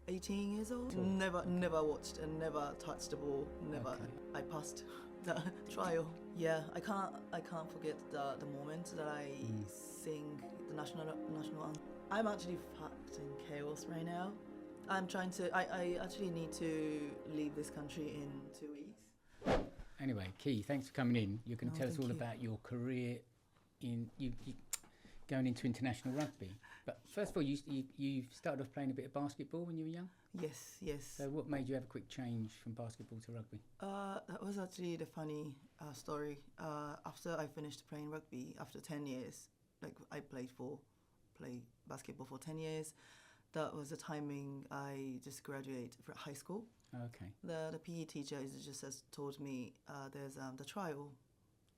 18 years old. Cool. Never watched and never touched the ball. Never. Okay. I passed the trial. Yeah, I can't forget the moment that I sing the national anthem. I'm actually packed in chaos right now. I'm trying to. I actually need to leave this country in 2 weeks. Anyway, KIE, thanks for coming in. You're going to tell us thank all you. about your career in you going into international rugby. But first of all, you started off playing a bit of basketball when you were young. Yes. So what made you have a quick change from basketball to rugby? That was actually the funny story. After I finished playing rugby, after 10 years, like I played basketball for 10 years. That was the timing I just graduated from high school. Okay. The PE teacher just has told me there's the trial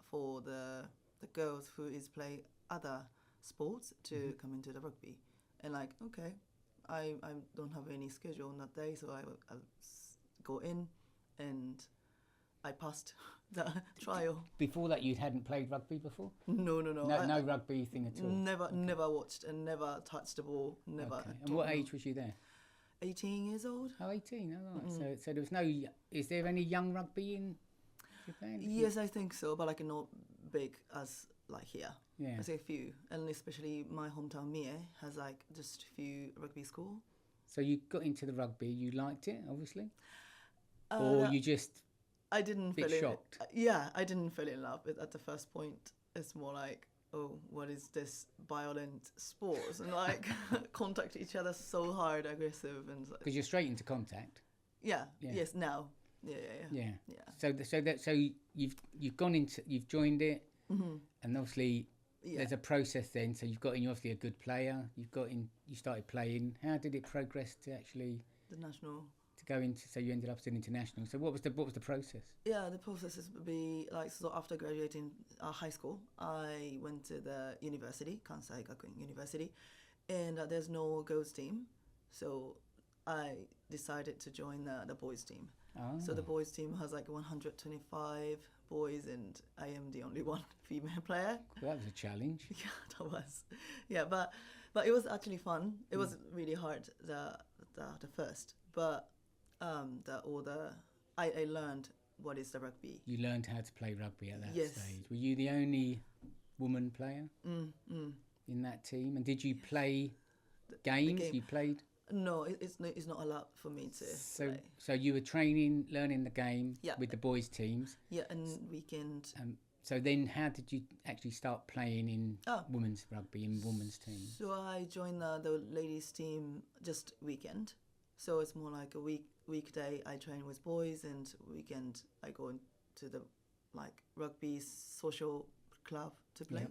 for the girls who is play other sports to come into the rugby, and like okay, I don't have any schedule on that day, so I'll go in, and I passed the trial. Before that, you hadn't played rugby before? No. No rugby thing at all? Never watched and never touched the ball. Never. Okay. And what age was you there? 18 years old. Oh, 18, all right. So there was no... Is there any young rugby in Japan? Yes, I think so, but like not big as like here. Yeah. I say a few, and especially my hometown Mie has like just a few rugby school. So you got into the rugby, you liked it, obviously? Or you just... I didn't bit feel shocked? I didn't fall in love at the first point. It's more like, oh, what is this violent sport? And like contact each other so hard, aggressive, and because you're straight into contact. Yeah. Yeah. Yes. Now. Yeah. So you've gone into, you've joined it, and obviously there's a process then. So you've got in, you're obviously a good player. You started playing. How did it progress to actually the national? To go into, so you ended up in international. So what was the process? Yeah, the process is be like, so after graduating high school, I went to the university, Kansai Gakuin University, and there's no girls team, so I decided to join the boys team. Oh. So the boys team has like 125 boys, and I am the only one female player. Well, that was a challenge. Yeah, that was. Yeah, but it was actually fun. It was really hard the first, but I learned what is the rugby. You learned how to play rugby at that Yes. stage. Were you the only woman player in that team? And did you play games? game. You played? No, it's not allowed for me to play. So you were training, learning the game with the boys teams. Yeah, and weekend. So then how did you actually start playing in women's rugby, in women's teams? So I joined the ladies team just weekend. So it's more like a weekday I train with boys, and weekend I go into the like rugby social club to play.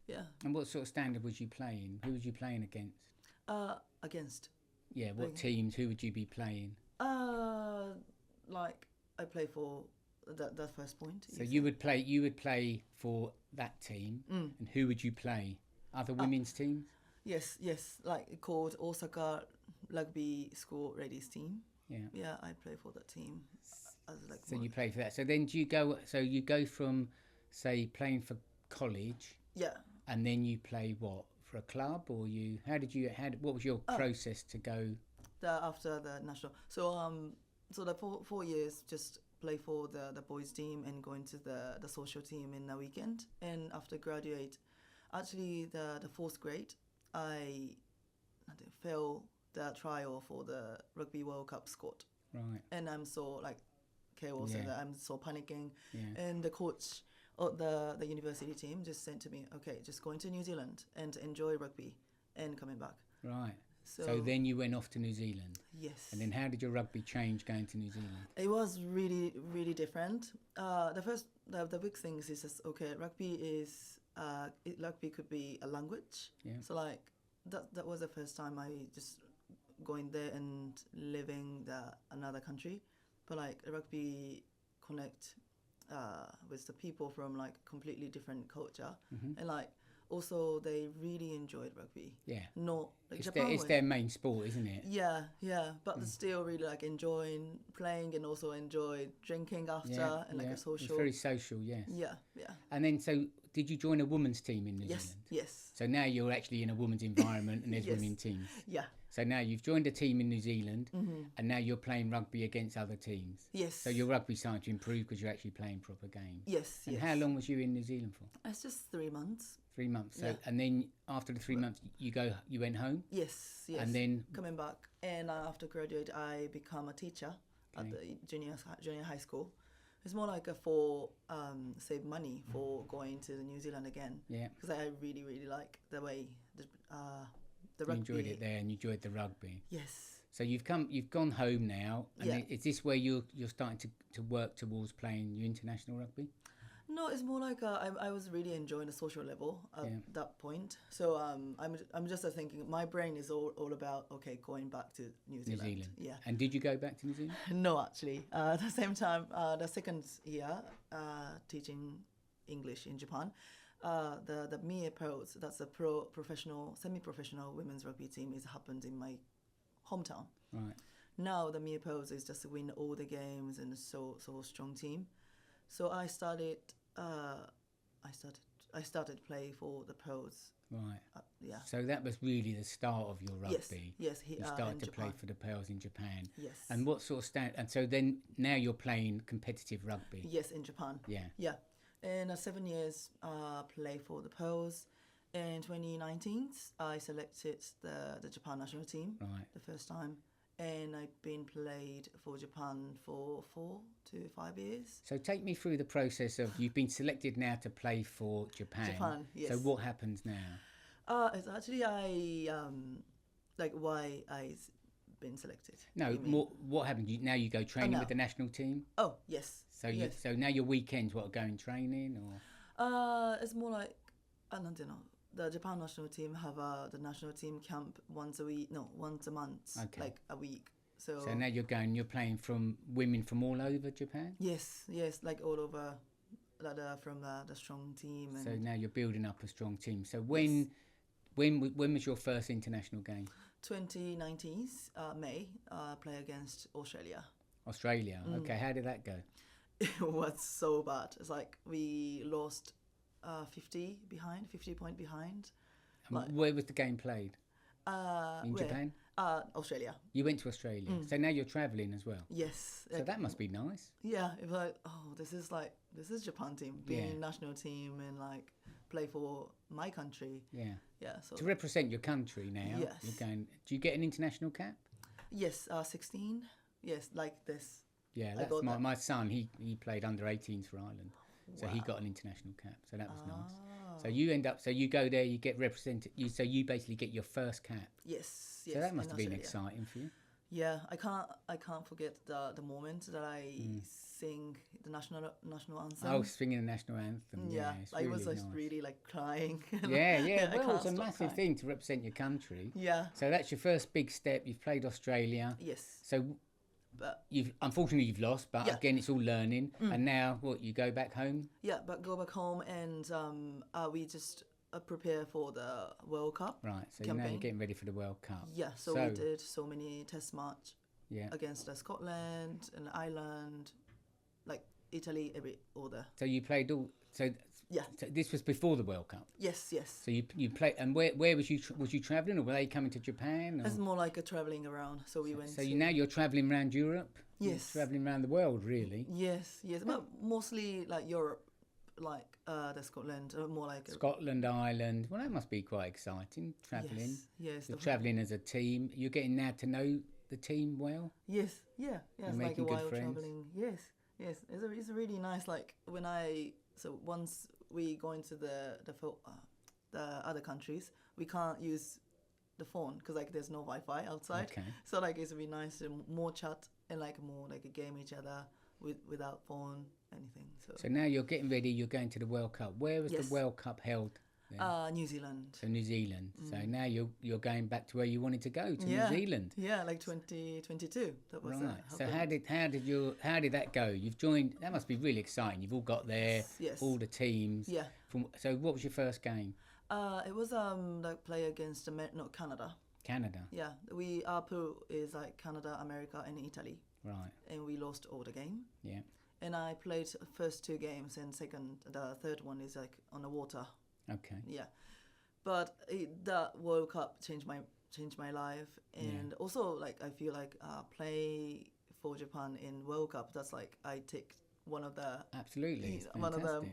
Yeah. And what sort of standard was you playing? Who was you playing against? Against. Yeah, what teams? Who would you be playing? Like I play for that first point. So you would play for that team, and who would you play? Other women's teams? Yes, like called Osaka Rugby School Ladies Team. Yeah, I play for that team. So you play for that. So then do you go? So you go from, say, playing for college. Yeah. And then you play what, for a club, or you? What was your process to go? After the national. So so the 4 years just play for the boys team and go into the social team in the weekend. And after graduate, actually the fourth grade, I failed the trial for the Rugby World Cup squad. Right. And I'm so like chaos, and I'm so panicking. Yeah. And the coach of the university team just said to me, okay, just going to New Zealand and enjoy rugby and coming back. Right. So then you went off to New Zealand. Yes. And then how did your rugby change going to New Zealand? It was really, really different. The big things is just, okay, rugby could be a language. Yeah. So like that was the first time I just going there and living another country. But like rugby connect with the people from like completely different culture, and like also they really enjoyed rugby. Yeah. Not like it's their main sport, isn't it? Yeah. But they still really like enjoying playing, and also enjoy drinking after, and like a social. It's very social, yes. Yeah. And then, so did you join a women's team in New Zealand? Yes. So now you're actually in a women's environment, and there's Yes. women teams. Yeah. So now you've joined a team in New Zealand, and now you're playing rugby against other teams. Yes. So your rugby's starting to improve because you're actually playing proper games. Yes. And how long was you in New Zealand for? It's just 3 months. 3 months. So Yeah. and then after the 3 months, you went home. Yes. Yes. And then coming back, and after graduate, I become a teacher at the junior high school. It's more like for save money for going to New Zealand again. Yeah. Because I really like the way the you rugby. enjoyed it there, and you enjoyed the rugby. Yes. So you've gone home now, and Yeah. is this where you're starting to work towards playing your international rugby? No, it's more like I was really enjoying the social level at that point. So I'm just thinking my brain is all about going back to New Zealand. Yeah. And did you go back to New Zealand? No, actually, at the same time, the second year teaching English in Japan, the MIE Pros, that's a semi-professional women's rugby team, is happened in my hometown. Right. Now the MIE Pros is just win all the games and so strong team. So I started play for the pros. Right. Yeah. So that was really the start of your rugby. Yes. You started to play for the Pearls in Japan. Yes. And what sort of and so then now you're playing competitive rugby. Yes, in Japan. Yeah. Yeah. And 7 years play for the Pearls. In 2019, I selected the Japan national team. Right. The first time. And I've been played for Japan for 4 to 5 years. So take me through the process of you've been selected now to play for Japan. Japan, yes. So what happens now? It's actually why I've been selected. No, what happened? Now you go training with the national team? Oh, yes. So yes. so now your weekends, going training or? It's more like, I don't know. The Japan national team have the national team camp once a month, like a week. So now you're playing from women from all over Japan? Yes, like all over, from the strong team. And so now you're building up a strong team. So when was your first international game? 2019, May, play against Australia. Australia, okay. How did that go? It was so bad. It's like we lost 50 point behind. Where was the game played? In Japan? Australia. You went to Australia. So now you're travelling as well? Yes. So that must be nice. Yeah, it was like, this is Japan team, being national team and play for my country. Yeah. Yeah. So to represent your country now. Yes. You're going. Do you get an international cap? Yes, 16. Yes, like this. Yeah, that's my son. He played under 18s for Ireland. So he got an international cap. So that was nice. So you you go there, you get represented. So you basically get your first cap. Yes. So that must have been exciting for you. Yeah, I can't forget the moment that I sing the national anthem. Oh, singing the national anthem. Yeah, I really was nice. really crying. Yeah. Well, it's a massive thing to represent your country. Yeah. So that's your first big step. You've played Australia. Yes. So unfortunately you've lost, but again it's all learning. And now you go back home? Yeah, but go back home and we just prepare for the World Cup. Right, so campaign. now you're getting ready for the World Cup. Yeah, so we did so many test match against Scotland and Ireland, like Italy, every order. So you played all. So this was before the World Cup. Yes. So you played, and where was you travelling, or were they coming to Japan? Or? It's more like a travelling around. So we went. So now you're travelling around Europe. Yes. You're travelling around the world, really. Yes, but mostly like Europe, like the Scotland, more like Scotland, Ireland. Well, that must be quite exciting travelling. Yes. You're travelling as a team. You're getting now to know the team well. Yes. It's like making a good while friends. travelling. Yes. It's really nice. Like once we go into the other countries, we can't use the phone because there's no Wi-Fi outside. Okay. So it's really nice to more chat and more a game each other without phone anything. So now you're getting ready. You're going to the World Cup. Where was the World Cup held? New Zealand. So New Zealand. So now you're going back to where you wanted to go, to New Zealand. Yeah, 2022. That was right. So how did that go? You've joined. That must be really exciting. You've all got there. Yes. All the teams. Yeah. So what was your first game? It was play against Canada. Canada. Yeah, our pool is Canada, America, and Italy. Right. And we lost all the game. Yeah. And I played first 2 games, and the third one is on the water. Okay. Yeah, but that World Cup changed changed my life, and also like I feel like play for Japan in World Cup. That's like I take one of the absolutely one of the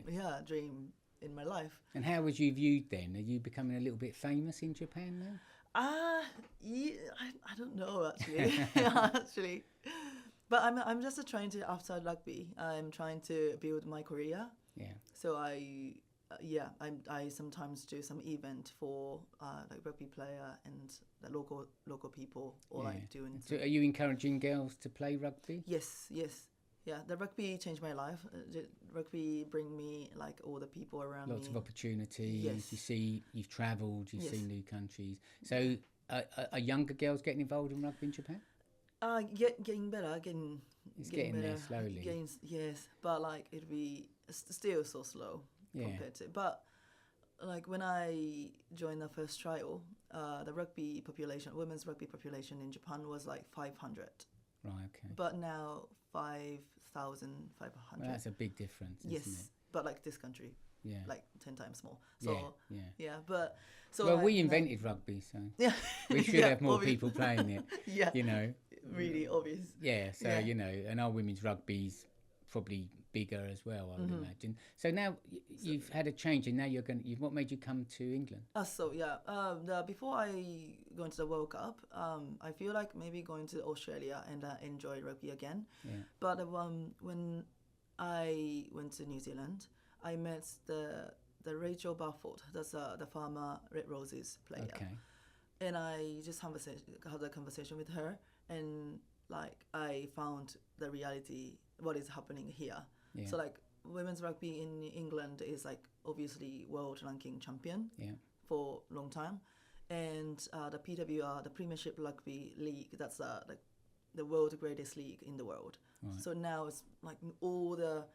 dream in my life. And how was you viewed then? Are you becoming a little bit famous in Japan then? Yeah, I don't know actually. Actually, but I'm just trying to outside rugby. I'm trying to build my career. Yeah. So I sometimes do some event for like rugby player and the local people, or like doing. So are you encouraging girls to play rugby? Yes. Yeah, the rugby changed my life. Rugby bring me like all the people around Lots me. of opportunities. Yes. You see, you've travelled. You've seen new countries. So are younger girls getting involved in rugby in Japan? Getting better. It's getting better. there slowly. Yes, but like it'd be still so slow compared to. But like when I joined the first trial, the women's rugby population in Japan was like 500. Right. Okay. But now 5,500. Well, that's a big difference, isn't it? But like this country, like 10 times more. So but so well, we invented rugby, so we should have more people playing it. You know, really obvious. Yeah, so you know, and our women's rugby's probably bigger as well, I would imagine. So now you've had a change, and now what made you come to England? Before I go into the World Cup, I feel like maybe going to Australia and enjoy rugby again. Yeah. But when I went to New Zealand, I met the Rachel Barford. That's the former Red Roses player. Okay. And I just had a conversation with her, and like I found the reality, what is happening here. Yeah. So like women's rugby in England is like obviously world ranking champion for a long time, and the PWR, the Premiership Rugby League, that's like the world's greatest league in the world. Right. So now it's like all the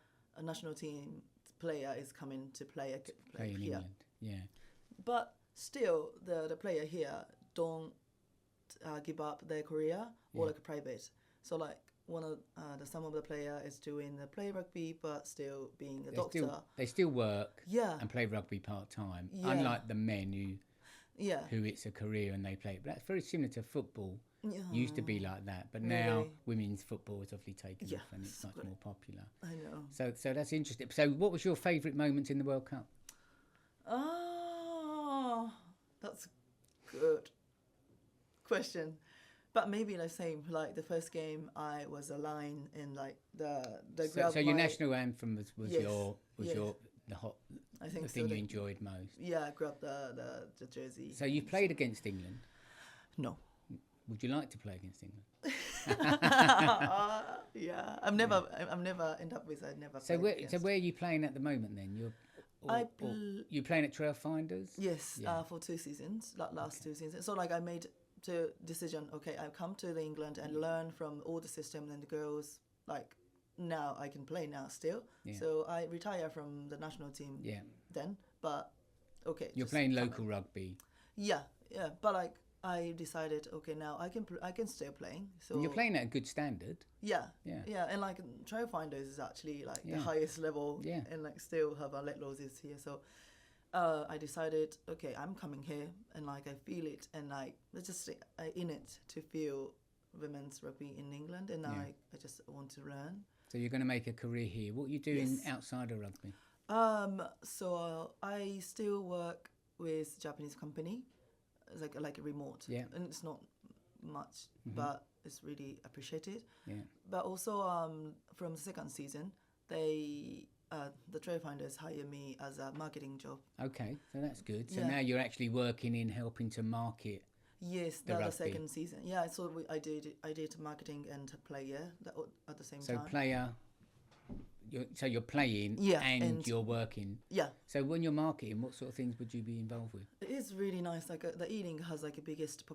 national team player is coming to play in here. England. Yeah. But still, the player here don't give up their career or like private. So like some of the player is doing the play rugby, but still being a doctor. They still work and play rugby part time. Yeah. Unlike the men who it's a career and they play it. But that's very similar to football. Yeah. Used to be like that, but now women's football has obviously taken off and it's much more popular. I know. So that's interesting. So what was your favourite moment in the World Cup? Oh, that's good question. But maybe the same, like the first game, I was a line in like the So your national anthem was the thing you enjoyed most. Yeah, I grabbed the jersey. So you played against England? No. Would you like to play against England? I'm never end up with. I never. So where are you playing at the moment then? You're playing at Trailfinders? Yes, for 2 seasons, last 2 seasons. So like I made the decision. Okay, I come to England and learn from all the system and the girls. Like now I can play now still. Yeah. So I retire from the national team. Yeah. Then, but okay. You're playing local rugby. Yeah. But like. I decided, okay, now I can stay playing. So and you're playing at a good standard. Yeah, and like Trailfinders is actually like the highest level, and like still have our Red Roses here. So I decided, okay, I'm coming here, and like I feel it, and like let's just say in it to feel women's rugby in England, and I just want to learn. So you're going to make a career here. What are you doing outside of rugby? So I still work with Japanese company. Like a remote, and it's not much, but it's really appreciated. Yeah. But also from the second season, the Trailfinders hire me as a marketing job. Okay, so that's good. So now you're actually working in helping to market. Yes, the second season. Yeah, so I did marketing and player at the same time. So player. You're playing and you're working. Yeah. So when you're marketing, what sort of things would you be involved with? It is really nice. Like the Ealing has like a biggest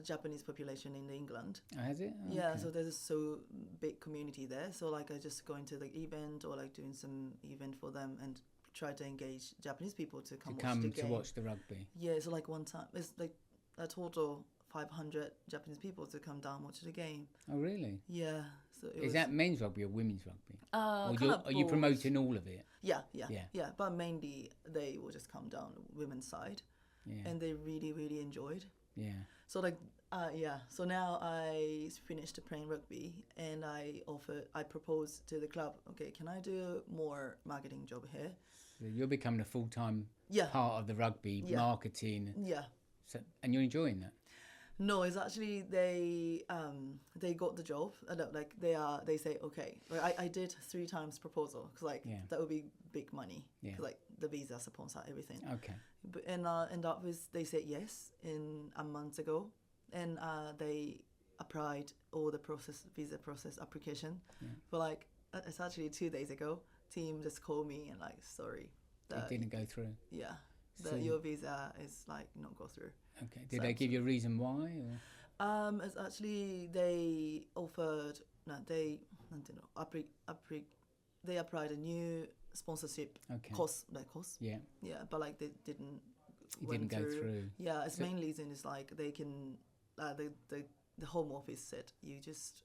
Japanese population in England. Oh, has it? Oh, yeah. Okay. So there's so big community there. So like I just go into the event or like doing some event for them and try to engage Japanese people to come watch the rugby. Yeah. So like one time it's like a total 500 Japanese people to come down watch the game. Oh really? Yeah. So is that men's rugby or women's rugby? Are you promoting all of it? Yeah. But mainly they will just come down women's side, and they really, really enjoyed. Yeah. So like, So now I finished playing rugby, and I proposed to the club, okay, can I do more marketing job here? So you're becoming a full-time Yeah. part of the rugby marketing. Yeah. So, and you're enjoying that? No, it's actually they got the job. They say okay. Like I did 3 times proposal because that would be big money. Yeah. Like the visa sponsor everything. Okay. But and that was they said yes in a month ago, and they applied all the visa process application. Yeah. But it's actually 2 days ago. Team just called me and sorry. It didn't go through. Yeah. So your visa is not go through. Okay. Did they give you a reason why? Or? It's actually they offered. No, they I don't know. They applied a new sponsorship course. Yeah. Yeah, but they didn't. It didn't go through. Yeah, its main reason is they can. The home office said you just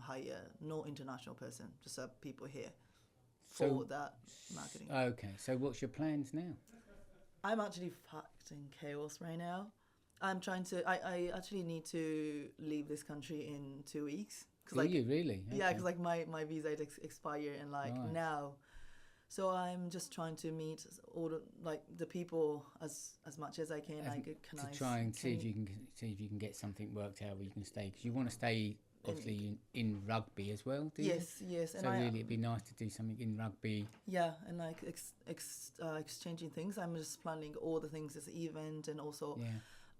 hire no international person, just people here for that marketing. Okay, so what's your plans now? I'm actually fucked in chaos right now. I'm trying to. I actually need to leave this country in 2 weeks. Do you really? Okay. Yeah, because my visa expire and now, so I'm just trying to meet all the people as much as I can. Try and see if you can get something worked out where you can stay, because you want to stay obviously in rugby as well, do you? Yes. So really, it'd be nice to do something in rugby. Yeah, and exchanging things. I'm just planning all the things as an event, and also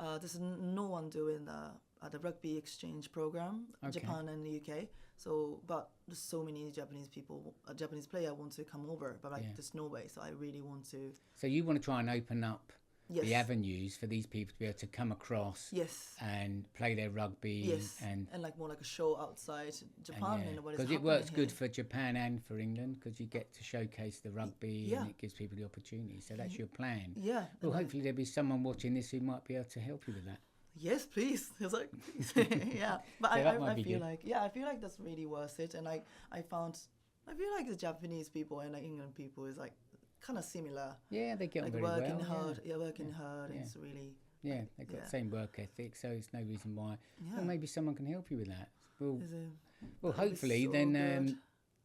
there's no one doing the rugby exchange program, Japan and the UK. So, but there's so many Japanese player want to come over, but there's no way. So I really want to. So you want to try and open up the avenues for these people to be able to come across and play their rugby and more like a show outside Japan and what is happening because it works here. good for Japan and for England, because you get to showcase the rugby and it gives people the opportunity. So that's your plan. Yeah. Well, hopefully there'll be someone watching this who might be able to help you with that. Yes, please. It's yeah. But so I feel like that's really worth it. And I feel like the Japanese people and England people is kind of similar. Yeah, they get on very working well. hard. Yeah, working hard. Yeah. It's really. Yeah, they've got the same work ethic, so there's no reason why. Yeah. Well, maybe someone can help you with that. Well, hopefully then.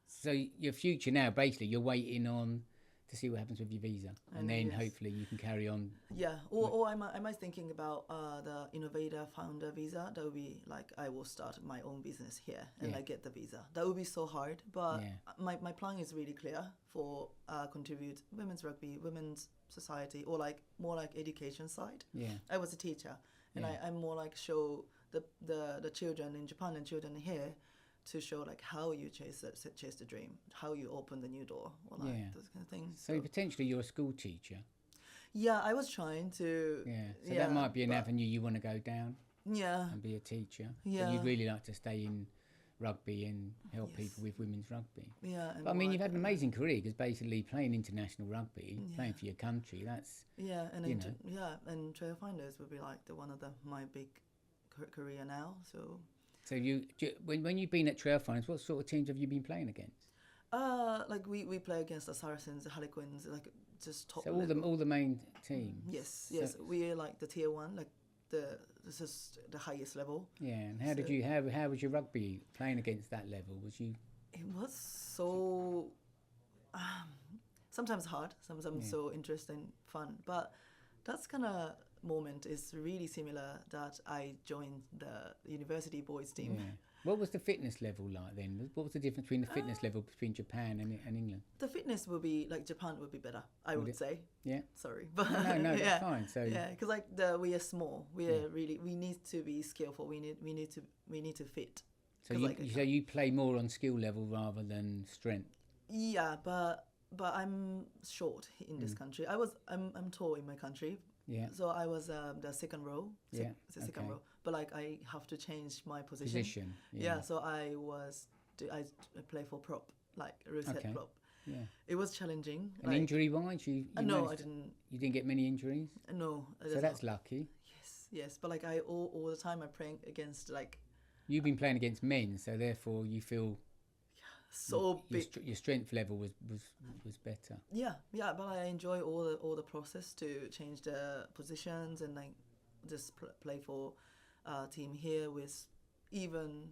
So your future now, basically, you're waiting on to see what happens with your visa, and then hopefully you can carry on. Yeah, or I might thinking about the innovator founder visa. That would be I will start my own business here and I get the visa. That would be so hard, but my plan is really clear for contribute women's rugby, women's society, or more education side. Yeah, I was a teacher, and I'm more show the children in Japan and children here, to show how you chase the dream, how you open the new door, or those kind of things. So potentially you're a school teacher. Yeah, I was trying to. Yeah, so that might be an avenue you want to go down. Yeah. And be a teacher. Yeah. But you'd really like to stay in rugby and help people with women's rugby. Yeah. But you've had an amazing career, because basically playing international rugby, playing for your country, that's. Yeah, and and Trailfinders would be one of my big career now. So when you've been at Trailfinders, what sort of teams have you been playing against? We play against the Saracens, the Harlequins, just top. So all the main teams. Yes. We are the tier 1, this is the highest level. Yeah, and how was your rugby playing against that level? It was so sometimes hard, sometimes so interesting, fun, but that's kind of moment is really similar that I joined the university boys team. Yeah. What was the fitness level like then? What was the difference between the fitness level between Japan and England? The fitness would be Japan would be better, I would say. Yeah. Sorry, but no, that's fine. So because we are small, we are we need to be skillful. We need to fit. So you play more on skill level rather than strength. Yeah, but I'm short in this country. I'm tall in my country. Yeah. So I was the second row. Second row. But I have to change my position. Yeah. So I play for prop, roost head prop. Yeah. It was challenging. And injury-wise, no, I didn't. You didn't get many injuries. No. So that's lucky. Yes. But I all the time I playing against You've been playing against men, so therefore you feel. So big. Your strength level was better. Yeah, but I enjoy all the process to change the positions and just play for a team here with even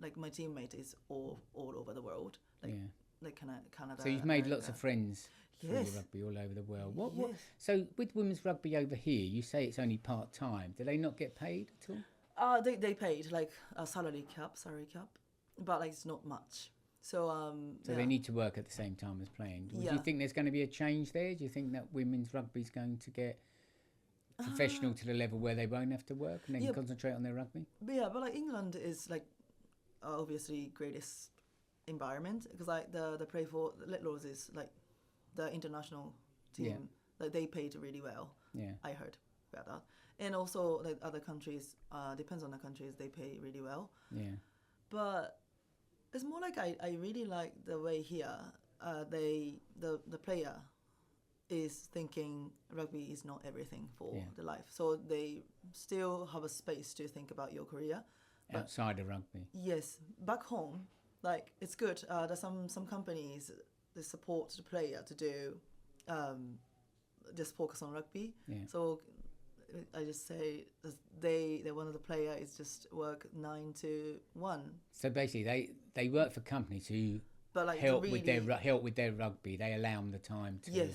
like my teammate is all over the world, like Canada. So you've made America. lots of friends through Yes. your rugby all over the world. What? Yes. So with women's rugby over here, you say it's only part time. Do they not get paid at all? They paid like a salary cap, but like it's not much. So So they need to work at the same time as playing. Do you think there's going to be a change there? Do you think that women's rugby is going to get professional to the level where they won't have to work and they can concentrate on their rugby? But like England is like obviously greatest environment because like the play for Littlers is like the international team, like they paid really well. I heard about that. And also like other countries, depends on the countries, they pay really well. But it's more like I really like the way here the player is thinking rugby is not everything for the life, so they still have a space to think about your career outside of rugby. Yes, back home, like it's good. There's some companies that support the player to do just focus on rugby. So I just say they one of the player is just work 9 to 1. So basically, they work for companies who like help with their rugby. They allow them the time to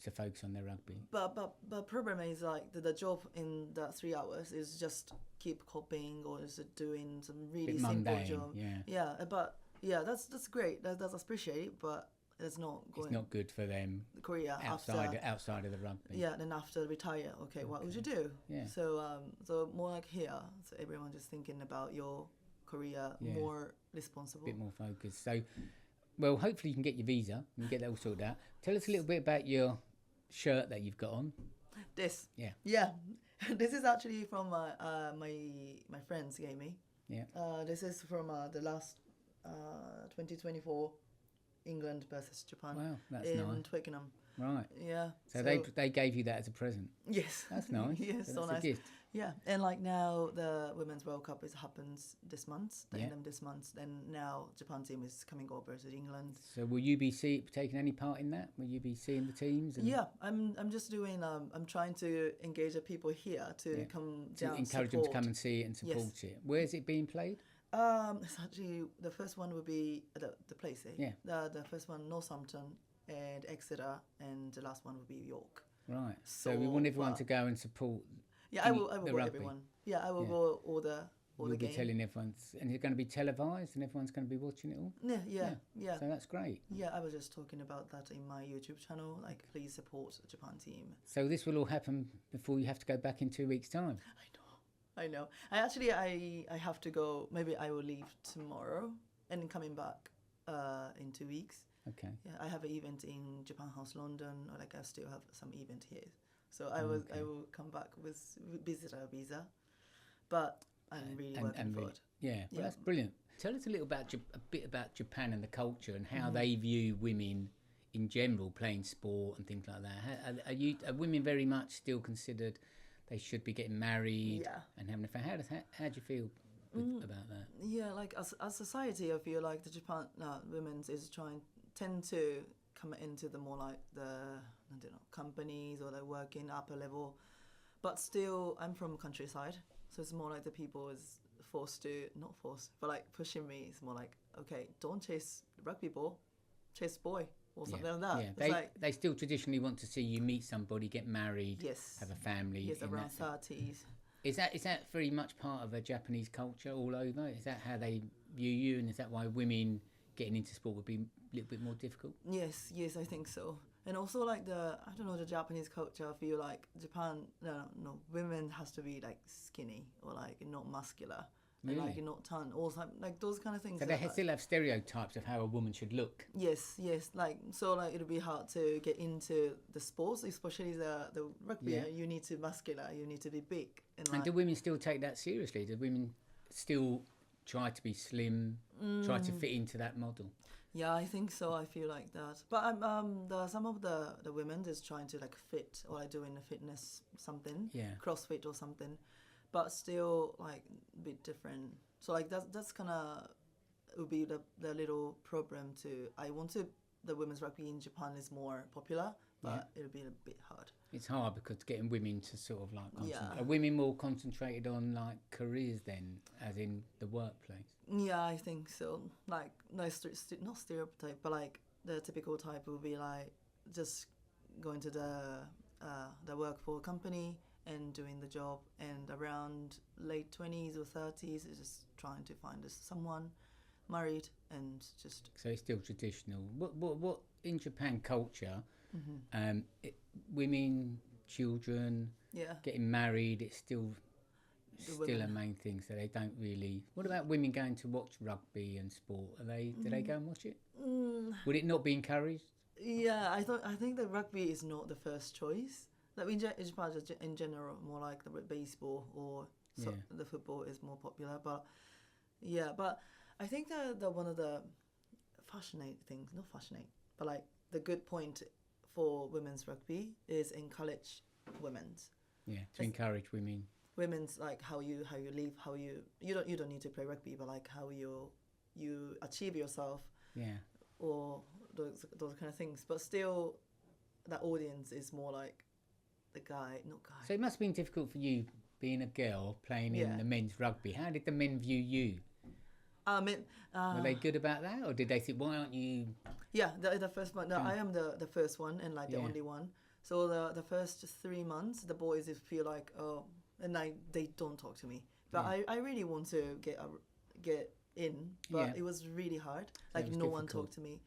to focus on their rugby. But problem is like the job in that 3 hours is just keep copying or is doing some really simple mundane, job. But that's great. That's appreciated, but it's not good for them. Career outside of the rugby. Then after retire, what would you do? So more like here, so everyone just thinking about your career, more responsible, a bit more focused. So, well, hopefully you can get your visa and get that all sorted out. Tell us a little bit about your shirt that you've got on. This, this is actually from my friends gave me. This is from the last 2024 England versus Japan. Wow, that's in nice. Twickenham. Right. Yeah. So they gave you that as a present. Yes. That's nice. Yes, so that's nice. a gift. Yeah, and like now the Women's World Cup happens this month, the end of this month. Then now Japan team is coming over to England. So will you be taking any part in that? Will you be seeing the teams? I'm just doing. I'm trying to engage the people here to come down. To encourage them to come and see it and support it. Where is it being played? It's actually the first one would be the place. The first one Northampton and Exeter, and the last one would be York. Right. So we want everyone to go and support. I will go everyone. I will go all the You'll game. be telling everyone, and it's going to be televised, and everyone's going to be watching it all. Yeah. So that's great. I was just talking about that in my YouTube channel. Like, please support the Japan team. So this will all happen before you have to go back in 2 weeks' time. I know. I have to go. Maybe I will leave tomorrow and coming back in 2 weeks. Okay. Yeah, I have an event in Japan House London, or like I still have some event here. So I will come back with visitor visa, but I'm really working for it. Yeah, well, that's brilliant. Tell us a little about a bit about Japan and the culture and how they view women in general playing sport and things like that. Are women very much still considered they should be getting married and having a family? How do you feel about that? Yeah, like as society, I feel like the Japan women tend to come into the more like the companies or they work in upper level, but still I'm from countryside, so it's more like the people is not forced, but like pushing me. It's more like, okay, don't chase rugby ball, chase boy or something like that. Yeah, they still traditionally want to see you meet somebody, get married, have a family. Yes, around 30s. Is that very much part of a Japanese culture all over? Is that how they view you, and is that why women getting into sport would be a little bit more difficult? Yes, I think so. And also like the Japanese culture, I feel like Japan, no, women has to be like skinny or like not muscular. Really? And like not tan or like those kind of things. So they still have stereotypes of how a woman should look. Yes, like so like it'll be hard to get into the sports, especially the rugby. Yeah. You need to muscular, you need to be big. And do women still take that seriously? Do women still try to be slim, try to fit into that model? Yeah, I think so. I feel like that. But some of the women is trying to like fit or like doing a fitness something, CrossFit or something, but still like a bit different. So like that's kind of would be the little problem too. I want the women's rugby in Japan is more popular, but it'll be a bit hard. It's hard because getting women to sort of like Yeah. are women more concentrated on like careers then, as in the workplace? Yeah, I think so. Like, no, not stereotype, but like the typical type will be like just going to the work for a company and doing the job, and around late 20s or 30s is just trying to find someone married and just. So it's still traditional. What in Japan culture? Women, children, Yeah. getting married. It's still The still a women. main thing. So they don't really. What about women going to watch rugby and sport? Are they? Do they go and watch it? Would it not be encouraged? Yeah, I think that rugby is not the first choice. Like in Japan, in general, more like the baseball or the football is more popular. But yeah, but I think the one of the not fascinating, but like the good point for women's rugby is encourage women's. Yeah, to encourage women. Women's like how you live, how you don't need to play rugby, but like how you achieve yourself. Yeah. Or those kind of things, but still, that audience is more like the guy, not guy. So it must have been difficult for you being a girl playing in the men's rugby. How did the men view you? Were they good about that, or did they think, why aren't you? Yeah, the first one. No, I am the first one and like the only one. So the first 3 months, the boys just feel like and they don't talk to me. But I really want to get in, but it was really hard. Like no one talked to me,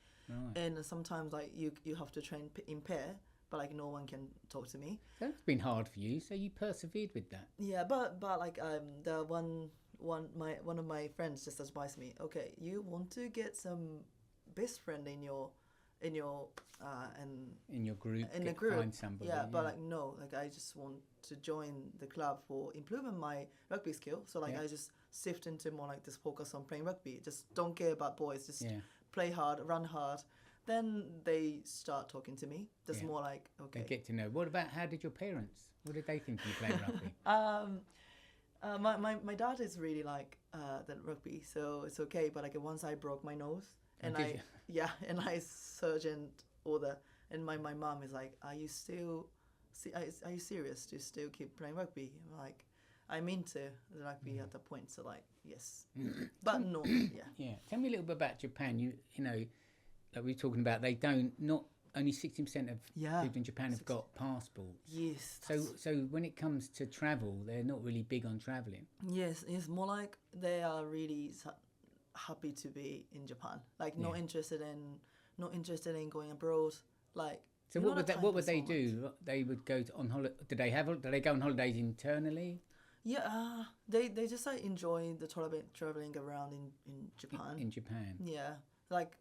and sometimes like you have to train in pair, but like no one can talk to me. That's been hard for you, so you persevered with that. Yeah, but like the one of my friends just advised me, okay, you want to get some best friend in your group, in the group, find somebody. Yeah, but like no, like I just want to join the club for improving my rugby skill. So like I just shift into more like this focus on playing rugby. Just don't care about boys. Just play hard, run hard. Then they start talking to me. Just more like okay. They get to know. What about how did your parents? What did they think of you playing rugby? My dad is really like the rugby, so it's okay. But like once I broke my nose, and I surgeoned all the, and my mom is like, are you serious to still keep playing rugby? I'm like, I mean to the rugby at the point, so like yes, but no, yeah. Tell me a little bit about Japan. You know, like we were talking about, they don't not. Only 60% of people in Japan have got passports. Yes. So when it comes to travel, they're not really big on travelling. Yes, it's more like they are really happy to be in Japan. Like not interested in going abroad. Like so what would they do? They would go on holiday. Do they go on holidays internally? Yeah, they just like enjoy the traveling around in Japan. In Japan. Yeah, like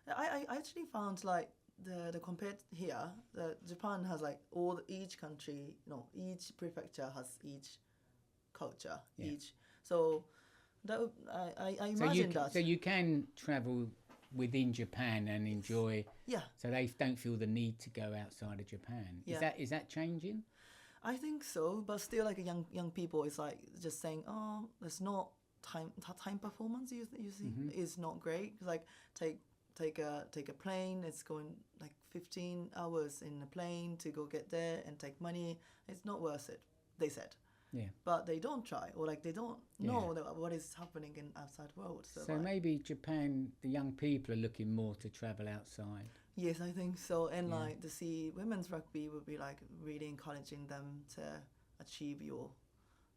I actually found like the compared here, Japan has like each prefecture has each culture, so that I imagine that. So you can travel within Japan and enjoy. Yeah. So they don't feel the need to go outside of Japan. Yeah. Is that changing? I think so, but still, like young people, it's like just saying, oh, there's not time performance. You see, is not great. Like take a plane. It's going like 15 hours in a plane to go get there and take money. It's not worth it, they said. Yeah. But they don't try, or like they don't know what is happening in outside world. So like, maybe Japan, the young people are looking more to travel outside. Yes, I think so. And like to see women's rugby would be like really encouraging them to achieve your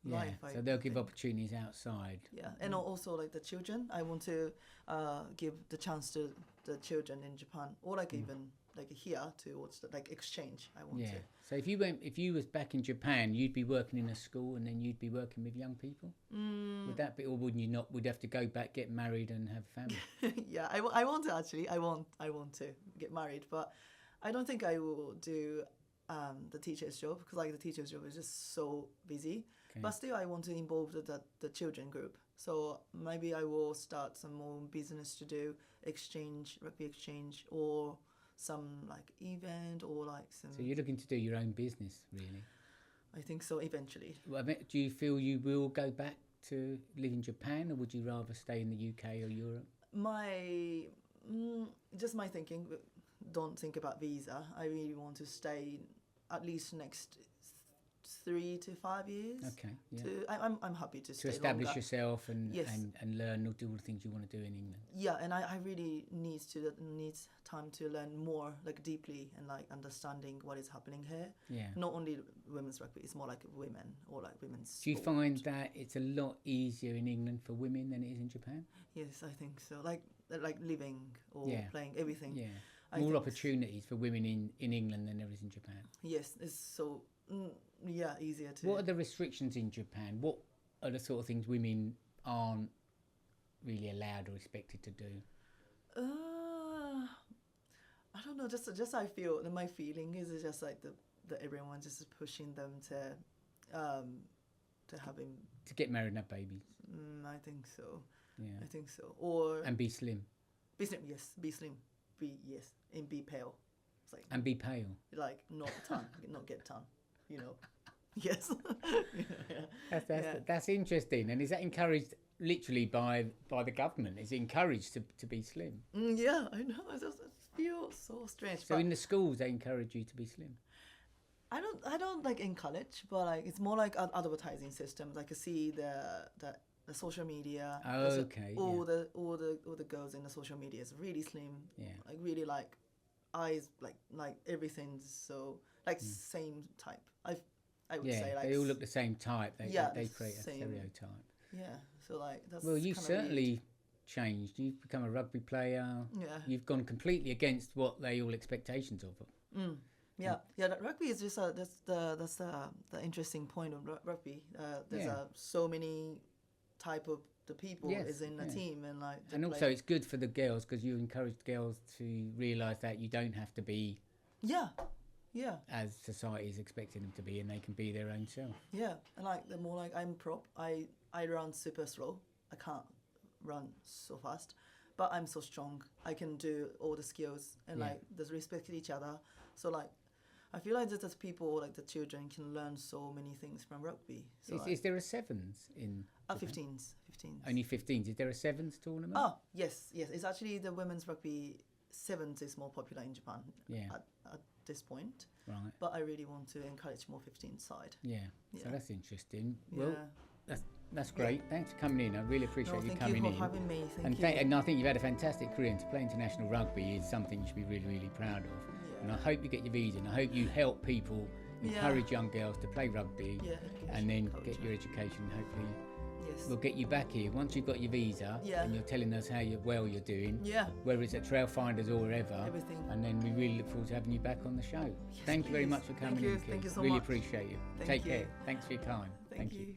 life. So they'll give opportunities outside. Yeah, and also like the children, I want to give the chance to the children in Japan, or like even like here towards like exchange. I want to. So if you was back in Japan, you'd be working in a school and then you'd be working with young people. Would that be, or wouldn't you not? Would you have to go back, get married, and have a family? Yeah, I want to actually. I want to get married, but I don't think I will do the teacher's job, because like the teacher's job is just so busy. Okay. But still, I want to involve the children group. So maybe I will start some more business to do, rugby exchange, or some like event, or like some. So you're looking to do your own business, really? I think so, eventually. Well, do you feel you will go back to live in Japan, or would you rather stay in the UK or Europe? Just my thinking. Don't think about visa. I really want to stay at least next 3 to 5 years. Okay, yeah. I'm happy to stay To establish longer. yourself and, Yes. and learn or do all the things you want to do in England. Yeah, and I really needs time to learn more, like deeply, and like understanding what is happening here. Yeah. Not only women's rugby, it's more like women or like women's Do you sport. find that it's a lot easier in England for women than it is in Japan? Yes, I think so. Like living or Yeah. playing, everything. Yeah. I More think opportunities for women in England than there is in Japan. Yes, it's so easier to. What are the restrictions in Japan? What are the sort of things women aren't really allowed or expected to do? I don't know. Just I feel that my feeling is just like that everyone just is pushing them to having. To get married and have babies. I think so. Yeah. I think so. Or And be slim. be slim. Yes, be slim. And be pale. It's like And be pale. like not tan, not get tan. You know. Yes. That's interesting. And is that encouraged literally by the government? Is it encouraged to be slim? Yeah, I know. It just feels so strange. So but in the schools they encourage you to be slim. I don't like encourage, but like it's more like advertising systems. Like you see the social media. Okay. All the girls in the social media is really slim. Yeah. Like really like eyes like everything's so like same type. I would say like they all look the same type. They create a same. stereotype. Yeah. So like that's. Well, you've kinda certainly changed. You've become a rugby player. Yeah. You've gone completely against what they all expectations of. Yeah. That rugby is just that's the interesting point of rugby. There's so many type of the people is in the team and like. And also it's good for the girls because you encourage girls to realise that you don't have to be. Yeah. As society is expecting them to be, and they can be their own self. Yeah, and like the more like I'm prop, I run super slow. I can't run so fast, but I'm so strong. I can do all the skills and like there's respect each other. So like, I feel like that the people like the children can learn so many things from rugby. So Is there a sevens in? 15s. Only 15s. Is there a sevens tournament? Oh yes. It's actually the women's rugby sevens is more popular in Japan. Yeah. At this point. Right. But I really want to encourage more 15 side. Yeah. So that's interesting. Yeah. Well, that's great. Thanks for coming in. I really appreciate you coming in. Thank you for having me. Thank you. And I think you've had a fantastic career, and to play international rugby is something you should be really, really proud of. Yeah. And I hope you get your visa, and I hope you help people, encourage young girls to play rugby, and then get your education. Hopefully, we'll get you back here once you've got your visa, and you're telling us how you're doing. Yeah. Whether it's at Trailfinders or wherever. Everything. And then we really look forward to having you back on the show. Yes, Thank you very please. much for coming in. Thank you so really much. appreciate you. Thank Take you. care. Thanks for your time. Thank you.